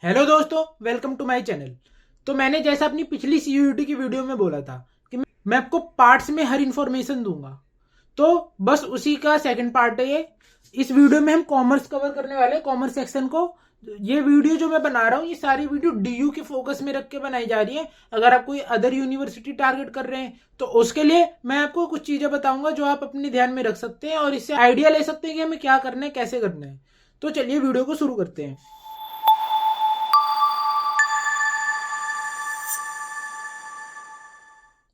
Hello दोस्तों, welcome to my channel. तो मैंने जैसा अपनी पिछली सीयूईटी की वीडियो में बोला था कि मैं आपको पार्ट्स में हर इंफॉर्मेशन दूंगा, तो बस उसी का सेकंड पार्ट है ये। इस वीडियो में हम कॉमर्स कवर करने वाले हैं, कॉमर्स सेक्शन को। ये वीडियो जो मैं बना रहा हूँ, ये सारी वीडियो डीयू के फोकस में रख के बनाई जा रही है। अगर आप कोई अदर यूनिवर्सिटी टारगेट कर रहे हैं तो उसके लिए मैं आपको कुछ चीजें बताऊंगा जो आप अपने ध्यान में रख सकते हैं और इससे आइडिया ले सकते हैं कि हमें क्या करना है, कैसे करना है। तो चलिए वीडियो को शुरू करते हैं।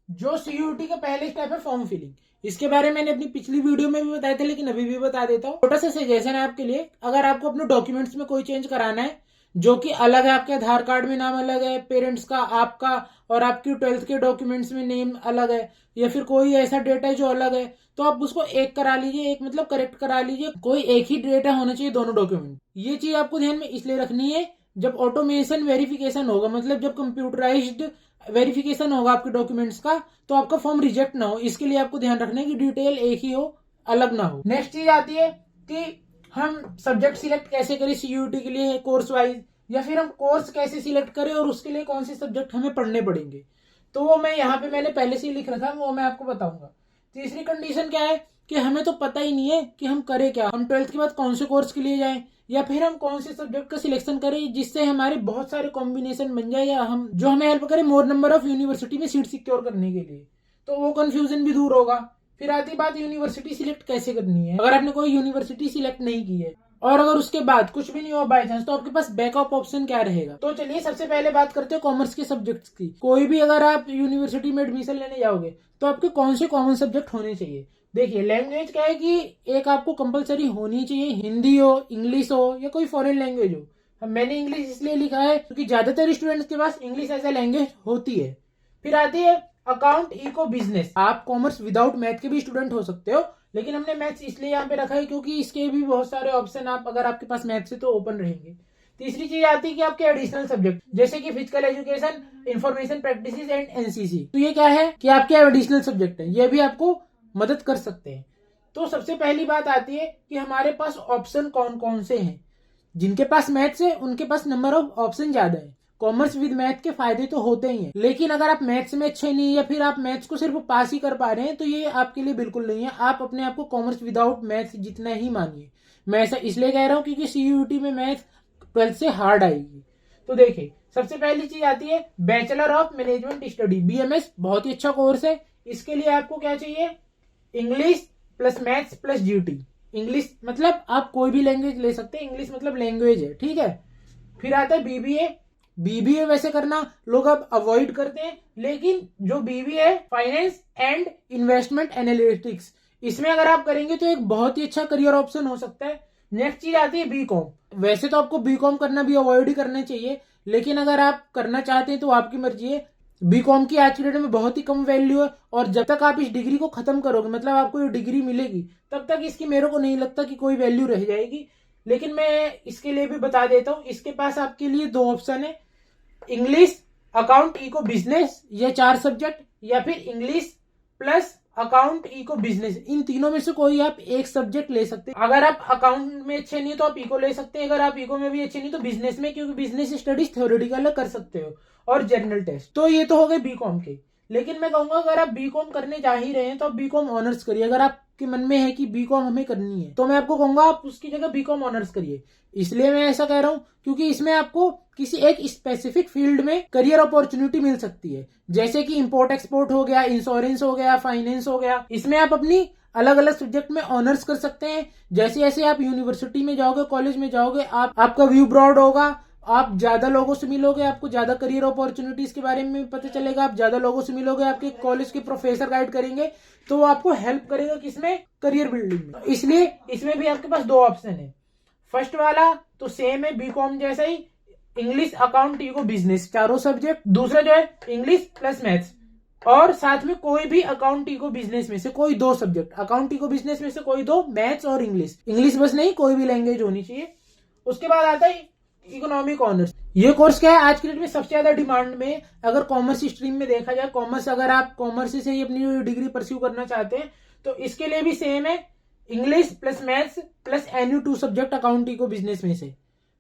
जो सीयूटी का पहले स्टेप है, फॉर्म फिलिंग। इसके बारे में मैंने अपनी पिछली वीडियो में भी बताया था, लेकिन अभी भी बता देता हूँ। छोटा सा सजेशन है आपके लिए, अगर आपको अपने डॉक्यूमेंट्स में कोई चेंज कराना है जो कि अलग है, आपके आधार कार्ड में नाम अलग है पेरेंट्स का, आपका, और आपकी 12th के डॉक्यूमेंट्स में नेम अलग है, या फिर कोई ऐसा डेटा है जो अलग है, तो आप उसको एक करा लीजिए, एक मतलब करेक्ट करा लीजिए। कोई एक ही डेटा होना चाहिए दोनों डॉक्यूमेंट। ये चीज आपको ध्यान में इसलिए रखनी है, जब ऑटोमेशन वेरिफिकेशन होगा, मतलब जब कंप्यूटराइज्ड वेरिफिकेशन होगा आपके डॉक्यूमेंट्स का, तो आपका फॉर्म रिजेक्ट ना हो। इसके लिए आपको ध्यान रखना है कि डिटेल एक ही हो, अलग ना हो। नेक्स्ट चीज आती है कि हम सब्जेक्ट सिलेक्ट कैसे करें सीयूटी के लिए कोर्स वाइज, या फिर हम कोर्स कैसे सिलेक्ट करें और उसके लिए कौन से सब्जेक्ट हमें पढ़ने पड़ेंगे। तो वो मैं यहाँ पे मैंने पहले से ही लिख रखा है, वो मैं आपको बताऊंगा। तीसरी कंडीशन क्या है कि हमें तो पता ही नहीं है कि हम करें क्या, हम 12th के बाद कौन से कोर्स के लिए जाएं, या फिर हम कौन से सब्जेक्ट का सिलेक्शन करें जिससे हमारे बहुत सारे कॉम्बिनेशन बन जाए, या हम जो हमें हेल्प करे मोर नंबर ऑफ यूनिवर्सिटी में सीट सिक्योर करने के लिए। तो वो कंफ्यूजन भी दूर होगा। फिर आती बात यूनिवर्सिटी सिलेक्ट कैसे करनी है। अगर आपने कोई यूनिवर्सिटी सिलेक्ट नहीं की है और अगर उसके बाद कुछ भी नहीं हुआ बाय चांस, तो आपके पास बैकअप ऑप्शन क्या रहेगा। तो चलिए सबसे पहले बात करते हैं कॉमर्स के सब्जेक्ट्स की। कोई भी अगर आप यूनिवर्सिटी में एडमिशन लेने जाओगे तो आपके कौन से कॉमन सब्जेक्ट होने चाहिए। देखिए, लैंग्वेज क्या है कि एक आपको कंपलसरी होनी चाहिए, हिंदी हो, इंग्लिश हो, या कोई फॉरेन लैंग्वेज हो। मैंने इंग्लिश इसलिए लिखा है क्योंकि ज्यादातर स्टूडेंट्स के पास इंग्लिश एज ए लैंग्वेज होती है। फिर आती है अकाउंट, इको, बिजनेस। आप कॉमर्स विदाउट मैथ के भी स्टूडेंट हो सकते हो, लेकिन हमने मैथ्स इसलिए यहाँ पे रखा है क्योंकि इसके भी बहुत सारे ऑप्शन आप अगर आपके पास मैथ्स है तो ओपन रहेंगे। तीसरी चीज आती है कि आपके एडिशनल सब्जेक्ट, जैसे कि physical education, information practices and NCC. तो ये क्या है कि आपके एडिशनल सब्जेक्ट है, ये भी आपको मदद कर सकते हैं। तो सबसे पहली बात आती है कि हमारे पास ऑप्शन कौन कौन से हैं। जिनके पास मैथ्स है उनके पास नंबर ऑफ ऑप्शन ज्यादा है। कॉमर्स विद मैथ के फायदे तो होते ही हैं, लेकिन अगर आप मैथ्स में अच्छे नहीं, या फिर आप मैथ्स को सिर्फ पास ही कर पा रहे हैं, तो ये आपके लिए बिल्कुल नहीं है। आप अपने आप को कॉमर्स विदाउट मैथ्स जितना ही मानिए। मैं ऐसा इसलिए कह रहा हूँ क्योंकि सीयूटी में मैथ 12th से हार्ड आएगी। तो देखिए, सबसे पहली चीज आती है bachelor of management study, BMS. बहुत ही अच्छा कोर्स है। इसके लिए आपको क्या चाहिए, English plus maths plus GT. English मतलब आप कोई भी लैंग्वेज ले सकते हैं, इंग्लिश मतलब लैंग्वेज है, ठीक है। फिर आता है बीबीए। बीबीए वैसे करना लोग अब अवॉइड करते हैं, लेकिन जो बीबीए है फाइनेंस एंड इन्वेस्टमेंट एनालिटिक्स, इसमें अगर आप करेंगे तो एक बहुत ही अच्छा करियर ऑप्शन हो सकता है। नेक्स्ट चीज आती है बीकॉम। वैसे तो आपको बीकॉम करना भी अवॉइड ही करना चाहिए, लेकिन अगर आप करना चाहते हैं तो आपकी मर्जी है। बीकॉम की आज की डेट में बहुत ही कम वैल्यू है, और जब तक आप इस डिग्री को खत्म करोगे, मतलब आपको ये डिग्री मिलेगी, तब तक इसकी मेरे को नहीं लगता कि कोई वैल्यू रह जाएगी। लेकिन मैं इसके लिए भी बता देता हूँ, इसके पास आपके लिए दो ऑप्शन है, इंग्लिश, अकाउंट, इको, बिजनेस, ये 4 सब्जेक्ट, या फिर English plus account, eco, business. इन तीनों में से कोई आप एक सब्जेक्ट ले सकते हैं। अगर आप अकाउंट में अच्छे नहीं तो आप इको ले सकते हैं, अगर आप इको में भी अच्छे नहीं तो बिजनेस में, क्योंकि बिजनेस स्टडीज थ्योरेटिकल कर सकते हो, और जनरल टेस्ट। तो ये तो हो गए बीकॉम के। लेकिन मैं कहूंगा अगर आप बीकॉम करने जा ही रहे हैं तो आप बीकॉम ऑनर्स करिए। अगर आपके मन में है कि बीकॉम हमें करनी है, तो मैं आपको कहूंगा आप उसकी जगह बीकॉम ऑनर्स करिए। इसलिए मैं ऐसा कह रहा हूं क्योंकि इसमें आपको किसी एक स्पेसिफिक फील्ड में करियर अपॉर्चुनिटी मिल सकती है, जैसे कि इंपोर्ट एक्सपोर्ट हो गया, इंश्योरेंस हो गया, फाइनेंस हो गया। इसमें आप अपनी अलग अलग सब्जेक्ट में ऑनर्स कर सकते हैं। जैसे जैसे आप यूनिवर्सिटी में जाओगे, कॉलेज में जाओगे, आपका व्यू ब्रॉड होगा, आप ज्यादा लोगों से मिलोगे, आपको ज्यादा करियर अपॉर्चुनिटीज के बारे में पता चलेगा, आप ज्यादा लोगों से मिलोगे, आपके कॉलेज के प्रोफेसर गाइड करेंगे, तो वो आपको हेल्प करेगा किसमें, करियर बिल्डिंग में। इसलिए इसमें भी आपके पास दो ऑप्शन है। फर्स्ट वाला तो सेम है बीकॉम जैसा ही, इंग्लिश, अकाउंट, इको, बिजनेस, चारों सब्जेक्ट। दूसरा जो है इंग्लिश प्लस मैथ्स, और साथ में कोई भी अकाउंट, इको, बिजनेस में से कोई दो सब्जेक्ट, अकाउंट, इको, बिजनेस में से कोई दो, मैथ्स और इंग्लिश। इंग्लिश बस नहीं, कोई भी लैंग्वेज होनी चाहिए। उसके बाद आता है इकोनॉमिक ऑनर्स। ये कोर्स क्या है, आज की डेट में सबसे ज्यादा डिमांड में। अगर कॉमर्स स्ट्रीम में देखा जाए, कॉमर्स अगर आप कॉमर्स से ही अपनी डिग्री परस्यू करना चाहते हैं, तो इसके लिए भी सेम है, English plus maths plus any 2 subject account, eco, business में से।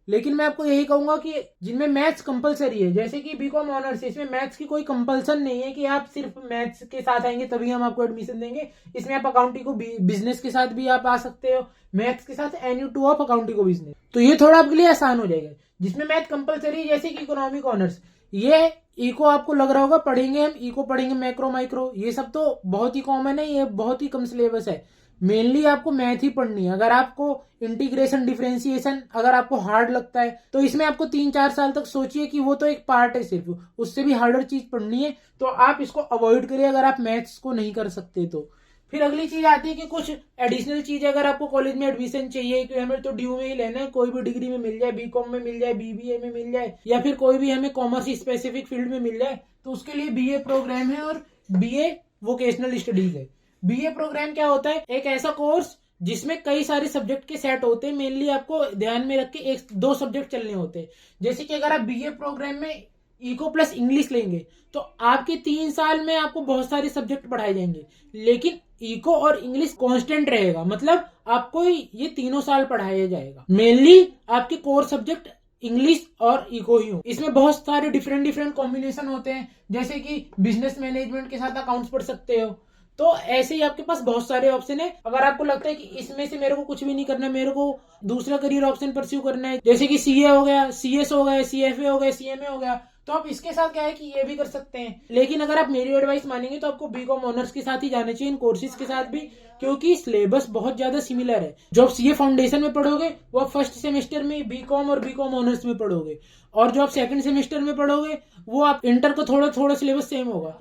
लेकिन मैं आपको यही कहूंगा कि जिनमें मैथ्स कंपलसरी है, जैसे कि बीकॉम ऑनर्स है, इसमें मैथ्स की कोई कंपल्सन नहीं है कि आप सिर्फ मैथ्स के साथ आएंगे तभी हम आपको एडमिशन देंगे। इसमें आप अकाउंटिंग को बिजनेस के साथ भी आप आ सकते हो, मैथ्स के साथ NU2 ऑफ अकाउंटिंग को बिजनेस, तो ये थोड़ा आपके लिए आसान हो जाएगा। जिसमें मैथ कंपलसरी जैसे कि इकोनॉमिक ऑनर्स, ये इको आपको लग रहा होगा पढ़ेंगे हम, इको पढ़ेंगे, मैक्रो माइक्रो, ये सब तो बहुत ही कॉमन है, ये बहुत ही कम सिलेबस है। मेनली आपको मैथ ही पढ़नी है। अगर आपको इंटीग्रेशन डिफरेंशिएशन अगर आपको हार्ड लगता है तो इसमें आपको 3-4 साल तक सोचिए कि वो तो एक पार्ट है सिर्फ, उससे भी हार्डर चीज पढ़नी है, तो आप इसको अवॉइड करिए अगर आप मैथ्स को नहीं कर सकते तो। फिर अगली चीज आती है कि कुछ एडिशनल चीज अगर आपको कॉलेज में एडमिशन चाहिए कि हमें तो ड्यू में ही लेना है, कोई भी डिग्री में मिल जाए, बीकॉम में मिल जाए, BBA में मिल जाए, या फिर कोई भी हमें कॉमर्स स्पेसिफिक फील्ड में मिल जाए, तो उसके लिए BA प्रोग्राम है और BA वोकेशनल स्टडीज है। BA प्रोग्राम क्या होता है? एक ऐसा कोर्स जिसमें कई सारे सब्जेक्ट के सेट होते हैं, मेनली आपको ध्यान में रख के 1-2 सब्जेक्ट चलने होते हैं। जैसे कि अगर आप BA प्रोग्राम में इको प्लस इंग्लिश लेंगे तो आपके 3 साल में आपको बहुत सारे सब्जेक्ट पढ़ाए जाएंगे, लेकिन इको और इंग्लिश कांस्टेंट रहेगा, मतलब आपको ये तीनों साल पढ़ाया जाएगा। मेनली आपके कोर सब्जेक्ट इंग्लिश और इको ही हो। इसमें बहुत सारे डिफरेंट कॉम्बिनेशन होते हैं, जैसे कि बिजनेस मैनेजमेंट के साथ अकाउंट्स पढ़ सकते हो। तो ऐसे ही आपके पास बहुत सारे ऑप्शन है। अगर आपको लगता है कि इसमें से मेरे को कुछ भी नहीं करना है, मेरे को दूसरा करियर ऑप्शन परस्यू करना है, जैसे कि CA हो गया, CS हो गया, CFA हो गया, CMA हो गया, तो आप इसके साथ क्या है कि ये भी कर सकते हैं। लेकिन अगर आप मेरी एडवाइस मानेंगे तो आपको बीकॉम ऑनर्स के साथ ही जाना चाहिए, इन कोर्सेज के साथ भी, क्योंकि सिलेबस बहुत ज्यादा सिमिलर है। जो आप CA फाउंडेशन में पढ़ोगे वो आप फर्स्ट सेमेस्टर में बीकॉम और बीकॉम ऑनर्स में पढ़ोगे, और जो आप सेकंड सेमेस्टर में पढ़ोगे वो आप इंटर को थोड़ा सिलेबस सेम होगा।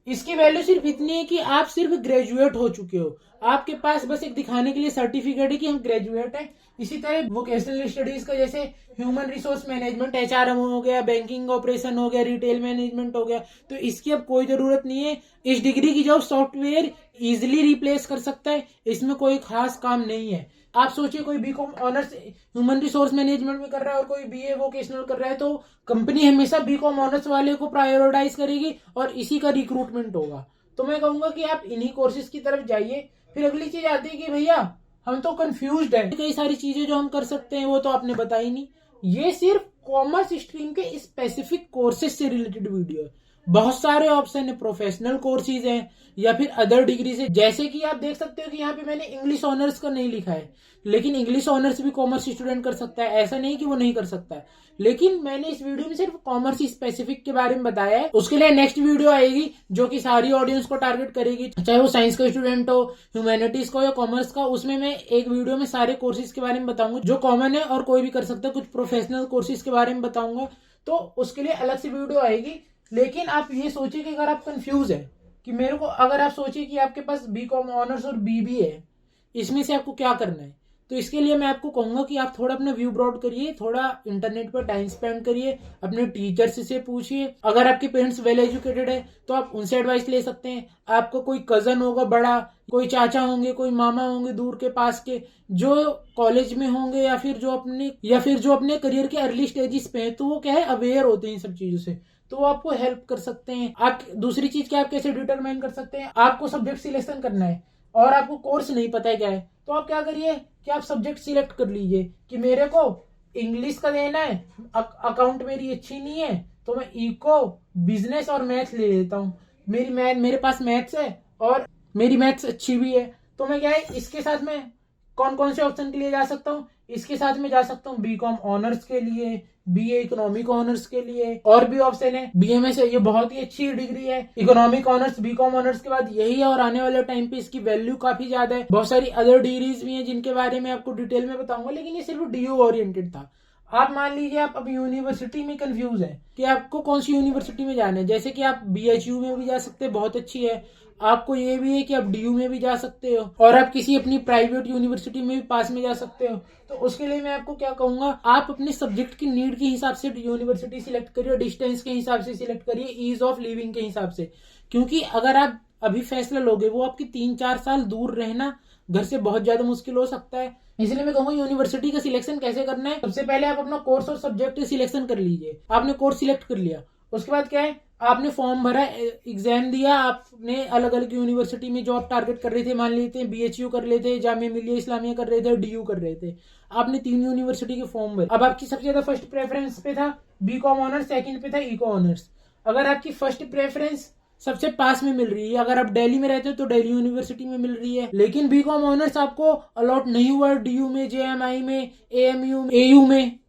इसकी वैल्यू सिर्फ इतनी है कि आप सिर्फ ग्रेजुएट हो चुके हो, आपके पास बस एक दिखाने के लिए सर्टिफिकेट है कि हम ग्रेजुएट हैं। इसी तरह वोकेशनल स्टडीज का जैसे ह्यूमन रिसोर्स मैनेजमेंट, HRM हो गया, बैंकिंग ऑपरेशन हो गया, रिटेल मैनेजमेंट हो गया, तो इसकी अब कोई जरूरत नहीं है। इस डिग्री की जॉब सॉफ्टवेयर इजिली रिप्लेस कर सकता है, इसमें कोई खास काम नहीं है। आप सोचिए कोई BCom honours human resource management में कर रहा है और कोई BA वोकेशनल कर रहा है, तो कंपनी हमेशा बीकॉम ऑनर्स वाले को प्रायोरिटाइज करेगी और इसी का रिक्रूटमेंट होगा। तो मैं कहूंगा कि आप इन्हीं कोर्सेज की तरफ जाइए। फिर अगली चीज आती है कि भैया हम तो कंफ्यूज्ड है, कई सारी चीजें जो हम कर सकते हैं वो तो आपने बताई नहीं। ये सिर्फ कॉमर्स स्ट्रीम के स्पेसिफिक कोर्सेज से रिलेटेड वीडियो है। बहुत सारे ऑप्शन है, प्रोफेशनल कोर्सेज हैं या फिर अदर डिग्री से, जैसे कि आप देख सकते हो कि यहाँ पे मैंने इंग्लिश ऑनर्स का नहीं लिखा है, लेकिन इंग्लिश ऑनर्स भी कॉमर्स स्टूडेंट कर सकता है, ऐसा नहीं कि वो नहीं कर सकता है। लेकिन मैंने इस वीडियो में सिर्फ कॉमर्स स्पेसिफिक के बारे में बताया है। उसके लिए नेक्स्ट वीडियो आएगी जो कि सारी ऑडियंस को टारगेट करेगी, चाहे वो साइंस का स्टूडेंट हो, ह्यूमैनिटीज का या कॉमर्स का। उसमें मैं एक वीडियो में सारे कोर्सेज के बारे में बताऊंगा जो कॉमन है और कोई भी कर सकता है, कुछ प्रोफेशनल कोर्सेज के बारे में बताऊंगा, तो उसके लिए अलग से वीडियो आएगी। लेकिन आप ये सोचिए कि अगर आप कंफ्यूज है कि मेरे को, अगर आप सोचिए कि आपके पास बीकॉम ऑनर्स और BBA है, इसमें से आपको क्या करना है, तो इसके लिए मैं आपको कहूंगा कि आप थोड़ा अपना व्यू ब्रॉड करिए, थोड़ा इंटरनेट पर टाइम स्पेंड करिए, अपने टीचर्स से पूछिए। अगर आपके पेरेंट्स वेल एजुकेटेड है तो आप उनसे एडवाइस ले सकते हैं। आपको कोई कजन होगा बड़ा, कोई चाचा होंगे, कोई मामा होंगे दूर के पास के, जो कॉलेज में होंगे या फिर जो अपने करियर के अर्ली स्टेजेस पे हैं, तो वो क्या है अवेयर होते हैं इन सब चीजों से, तो वो आपको हेल्प कर सकते हैं। आप दूसरी चीज क्या, आप कैसे डिटरमाइन कर सकते हैं, आपको सब्जेक्ट सिलेक्शन करना है और आपको कोर्स नहीं पता है क्या है, तो आप क्या करिए कि आप सब्जेक्ट सिलेक्ट कर लीजिए कि मेरे को इंग्लिश का देना है, अकाउंट मेरी अच्छी नहीं है तो मैं इको, बिजनेस और मैथ ले लेता हूँ। मेरे पास मैथ्स है और मेरी मैथ्स अच्छी भी है, तो मैं क्या है इसके साथ में कौन कौन से ऑप्शन के लिए जा सकता हूँ, इसके साथ में जा सकता हूँ बीकॉम ऑनर्स के लिए, BA इकोनॉमिक ऑनर्स के लिए, और भी ऑप्शन है BMS है, ये बहुत ही अच्छी डिग्री है। इकोनॉमिक ऑनर्स बीकॉम ऑनर्स के बाद यही है और आने वाले टाइम पे इसकी वैल्यू काफी ज्यादा है। बहुत सारी अदर डिग्रीज भी हैं जिनके बारे में आपको डिटेल में बताऊंगा, लेकिन ये सिर्फ DU ओरिएंटेड था। आप मान लीजिए आप अब यूनिवर्सिटी में कंफ्यूज है कि आपको कौन सी यूनिवर्सिटी में जाना है, जैसे कि आप BHU में भी जा सकते हैं, बहुत अच्छी है। आपको ये भी है कि आप DU में भी जा सकते हो और आप किसी अपनी प्राइवेट यूनिवर्सिटी में भी पास में जा सकते हो। तो उसके लिए मैं आपको क्या कहूंगा, आप अपने सब्जेक्ट की नीड के हिसाब से यूनिवर्सिटी सिलेक्ट करिए, डिस्टेंस के हिसाब से सिलेक्ट करिए, ईज ऑफ लिविंग के हिसाब से, क्योंकि अगर आप अभी फैसला लोगे वो आपकी 3-4 साल दूर रहना घर से बहुत ज्यादा मुश्किल हो सकता है। इसलिए मैं कहूंगा यूनिवर्सिटी का सिलेक्शन कैसे करना है, सबसे पहले आप अपना कोर्स और सब्जेक्ट सिलेक्शन कर लीजिए। आपने कोर्स सिलेक्ट कर लिया, उसके बाद क्या है आपने फॉर्म भरा, एग्जाम दिया, आपने अलग अलग यूनिवर्सिटी में जो आप टारगेट कर रहे थे, मान लेते हैं BHU कर रहे थे, जामिया मिलिया इस्लामिया कर रहे थे, DU कर रहे थे, आपने 3 यूनिवर्सिटी के फॉर्म भरे। अब आपकी सबसे ज्यादा फर्स्ट प्रेफरेंस पे था BCom ऑनर्स, सेकंड पे था इको ऑनर्स। अगर आपकी फर्स्ट प्रेफरेंस सबसे पास में मिल रही है, अगर आप दिल्ली में रहते हो तो दिल्ली यूनिवर्सिटी में मिल रही है, लेकिन BCom ऑनर्स आपको अलॉट नहीं हुआ DU में, JMI में, AMU में, AU में,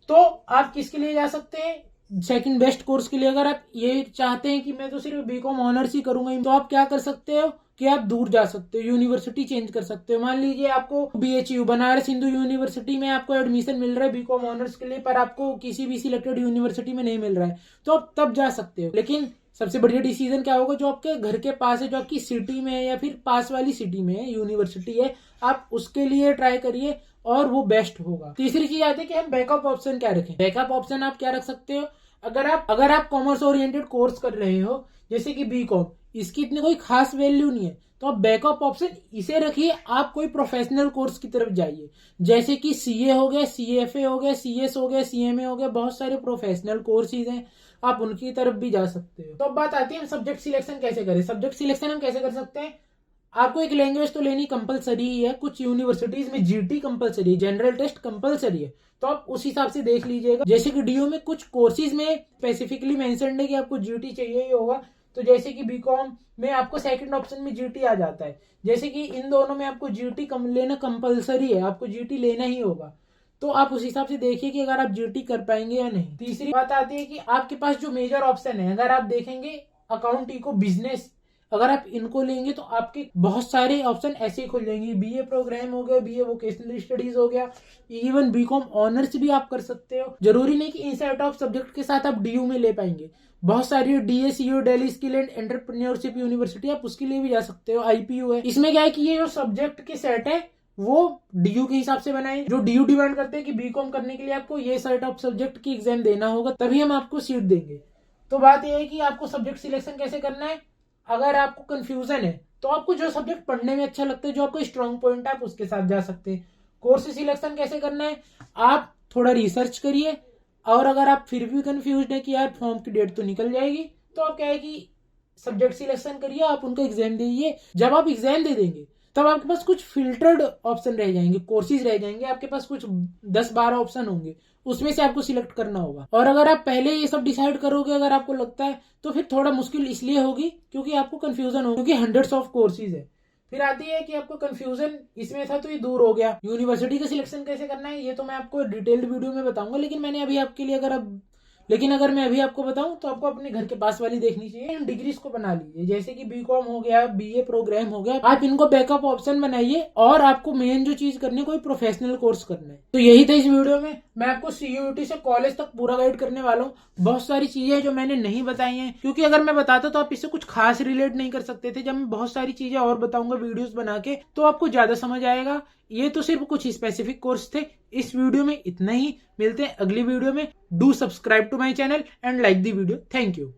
तो आप किसके लिए जा सकते हैं? सेकंड बेस्ट कोर्स के लिए। अगर आप ये चाहते हैं कि मैं तो सिर्फ BCom ऑनर्स ही करूंगा, तो आप क्या कर सकते हो कि आप दूर जा सकते हो, यूनिवर्सिटी चेंज कर सकते हो। मान लीजिए आपको BHU बनारस हिंदू यूनिवर्सिटी में आपको एडमिशन मिल रहा है BCom ऑनर्स के लिए, पर आपको किसी भी सिलेक्टेड यूनिवर्सिटी में नहीं मिल रहा है, तो आप तब जा सकते हो। लेकिन सबसे बढ़िया डिसीजन क्या होगा, जो आपके घर के पास है, जो आपकी सिटी में है या फिर पास वाली सिटी में है यूनिवर्सिटी है, आप उसके लिए ट्राई करिए और वो बेस्ट होगा। तीसरी चीज आती है कि हम बैकअप ऑप्शन क्या रखें। बैकअप ऑप्शन आप क्या रख सकते हो, अगर आप कॉमर्स ओरिएंटेड कोर्स कर रहे हो जैसे कि BCom, इसकी इतनी कोई खास वैल्यू नहीं है, तो आप बैकअप ऑप्शन इसे रखिए। आप कोई प्रोफेशनल कोर्स की तरफ जाइए, जैसे कि CA हो गया, CFA हो गया, CS हो गया, CMA हो गया, बहुत सारे प्रोफेशनल कोर्सेज हैं, आप उनकी तरफ भी जा सकते हो। तो अब बात आती है हम सब्जेक्ट सिलेक्शन कैसे करें। सब्जेक्ट सिलेक्शन हम कैसे कर सकते हैं, आपको एक लैंग्वेज तो लेनी कंपलसरी ही है। कुछ यूनिवर्सिटीज में GT कंपलसरी है, जनरल टेस्ट कंपलसरी है, तो आप उस हिसाब से देख लीजिएगा। जैसे कि DU में कुछ कोर्सेज में स्पेसिफिकली मेंशन्ड है कि आपको GT चाहिए ही होगा, तो जैसे कि BCom में आपको सेकंड ऑप्शन में GT आ जाता है। जैसे कि इन दोनों में आपको GT लेना कंपलसरी है, आपको GT लेना ही होगा, तो आप उस हिसाब से देखिए कि अगर आप GT कर पाएंगे या नहीं। तीसरी बात आती है कि आपके पास जो मेजर ऑप्शन है, अगर आप देखेंगे अकाउंट, इको, बिजनेस, अगर आप इनको लेंगे तो आपके बहुत सारे ऑप्शन ऐसे ही खुल जाएंगे। BA प्रोग्राम हो गया, BA वोकेशनल स्टडीज हो गया, इवन BCom ऑनर्स भी आप कर सकते हो। जरूरी नहीं कि इन सेट ऑफ सब्जेक्ट के साथ आप DU में ले पाएंगे, बहुत सारी DSU Delhi skill and entrepreneurship university, आप उसके लिए भी जा सकते हो। IPU है, इसमें क्या है कि ये जो सब्जेक्ट के सेट है वो DU के हिसाब से बनाए, जो DU डिमांड करते हैं कि BCom करने के लिए आपको ये सेट ऑफ सब्जेक्ट की एग्जाम देना होगा, तभी हम आपको सीट देंगे। तो बात यह है कि आपको सब्जेक्ट सिलेक्शन कैसे करना है। अगर आपको कंफ्यूजन है तो आपको जो सब्जेक्ट पढ़ने में अच्छा लगता है, जो आपको स्ट्रॉन्ग पॉइंट है, आप उसके साथ जा सकते हैं। कोर्स सिलेक्शन कैसे करना है, आप थोड़ा रिसर्च करिए, और अगर आप फिर भी कंफ्यूज है कि यार फॉर्म की डेट तो निकल जाएगी, तो आप क्या है कि सब्जेक्ट सिलेक्शन करिए, आप उनका एग्जाम दीजिए। जब आप एग्जाम दे देंगे तब आपके पास कुछ फिल्टर्ड ऑप्शन रह जाएंगे, कोर्सेज रह जाएंगे, आपके पास कुछ 10-12 ऑप्शन होंगे, उसमें से आपको सिलेक्ट करना होगा। और अगर आप पहले ये सब डिसाइड करोगे, अगर आपको लगता है, तो फिर थोड़ा मुश्किल इसलिए होगी क्योंकि आपको कंफ्यूजन होगी, क्योंकि हंड्रेड्स ऑफ कोर्सेज है। फिर आती है कि आपको कंफ्यूजन इसमें था तो ये दूर हो गया। यूनिवर्सिटी का सिलेक्शन कैसे करना है ये तो मैं आपको डिटेल्ड वीडियो में बताऊंगा, लेकिन मैं अभी आपको बताऊं तो आपको अपने घर के पास वाली देखनी चाहिए। इन डिग्रीज को बना लीजिए, जैसे कि BCom हो गया, BA प्रोग्राम हो गया, आप इनको बैकअप ऑप्शन बनाइए, और आपको मेन जो चीज करनी है कोई प्रोफेशनल कोर्स करना है। तो यही था इस वीडियो में, मैं आपको CUET से कॉलेज तक पूरा गाइड करने वाला हूँ। बहुत सारी चीजें जो मैंने नहीं बताई हैं, क्योंकि अगर मैं बताता तो आप इससे कुछ खास रिलेट नहीं कर सकते थे। जब मैं बहुत सारी चीजें और बताऊंगा वीडियोस बना के, तो आपको ज्यादा समझ आएगा। ये तो सिर्फ कुछ स्पेसिफिक कोर्स थे। इस वीडियो में इतना ही, मिलते हैं अगली वीडियो में। Do subscribe to my channel and like the video. Thank you.